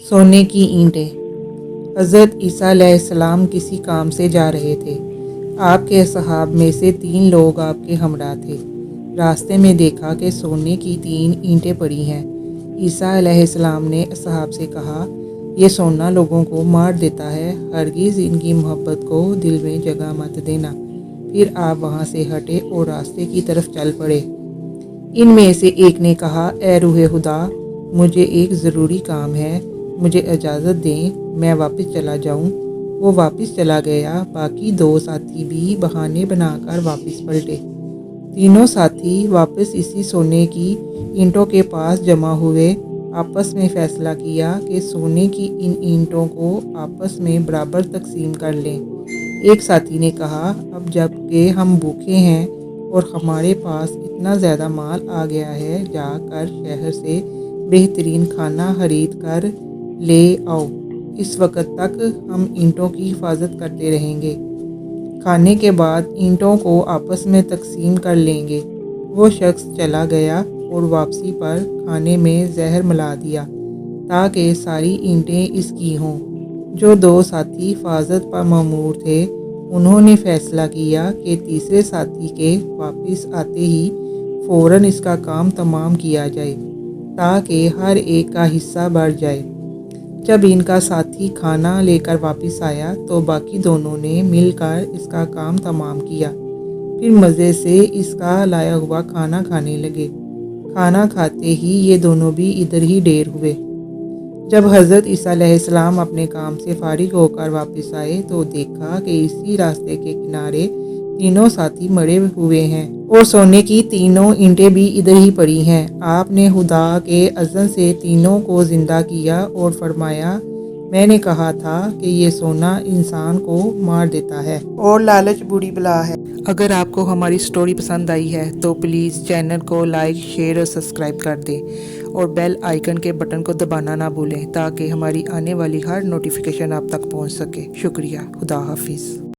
सोने की ईंटें। हज़रत ईसा अलैहिस्सलाम किसी काम से जा रहे थे। आपके असहाब में से 3 लोग आपके हमरा थे। रास्ते में देखा कि सोने की 3 ईंटें पड़ी हैं। ईसा अलैहिस्सलाम ने असहाब से कहा, ये सोना लोगों को मार देता है, हरगिज़ इनकी मोहब्बत को दिल में जगह मत देना। फिर आप वहाँ से हटे और रास्ते की तरफ चल पड़े। इनमें से एक ने कहा, ए रूहे खुदा, मुझे एक ज़रूरी काम है, मुझे इजाज़त दें, मैं वापस चला जाऊं। वो वापस चला गया। बाकी 2 साथी भी बहाने बनाकर वापस पलटे। तीनों साथी वापस इसी सोने की ईंटों के पास जमा हुए। आपस में फ़ैसला किया कि सोने की इन ईंटों को आपस में बराबर तकसीम कर लें। एक साथी ने कहा, अब जबकि हम भूखे हैं और हमारे पास इतना ज़्यादा माल आ गया है, जाकर शहर से बेहतरीन खाना खरीद कर ले आओ। इस वक्त तक हम ईंटों की हिफाजत करते रहेंगे। खाने के बाद ईंटों को आपस में तकसीम कर लेंगे। वो शख्स चला गया और वापसी पर खाने में जहर मिला दिया ताकि सारी ईंटें इसकी हों। जो 2 साथी हिफाजत पर मामूर थे, उन्होंने फ़ैसला किया कि तीसरे साथी के वापस आते ही फ़ौरन इसका काम तमाम किया जाए ताकि हर एक का हिस्सा बढ़ जाए। जब इनका साथी खाना लेकर वापस आया तो बाकी दोनों ने मिलकर इसका काम तमाम किया। फिर मज़े से इसका लाया हुआ खाना खाने लगे। खाना खाते ही ये दोनों भी इधर ही ढेर हुए। जब हज़रत ईसा अलैहिस्सलाम अपने काम से फारिग होकर वापस आए तो देखा कि इसी रास्ते के किनारे तीनों साथी मरे हुए हैं और सोने की तीनों ईंटें भी इधर ही पड़ी हैं। आपने खुदा के अज़न से तीनों को ज़िंदा किया और फरमाया, मैंने कहा था कि ये सोना इंसान को मार देता है और लालच बुरी बला है। अगर आपको हमारी स्टोरी पसंद आई है तो प्लीज़ चैनल को लाइक, शेयर और सब्सक्राइब कर दें और बेल आइकन के बटन को दबाना ना भूलें ताकि हमारी आने वाली हर नोटिफिकेशन आप तक पहुंच सके। शुक्रिया। खुदा हाफिज़।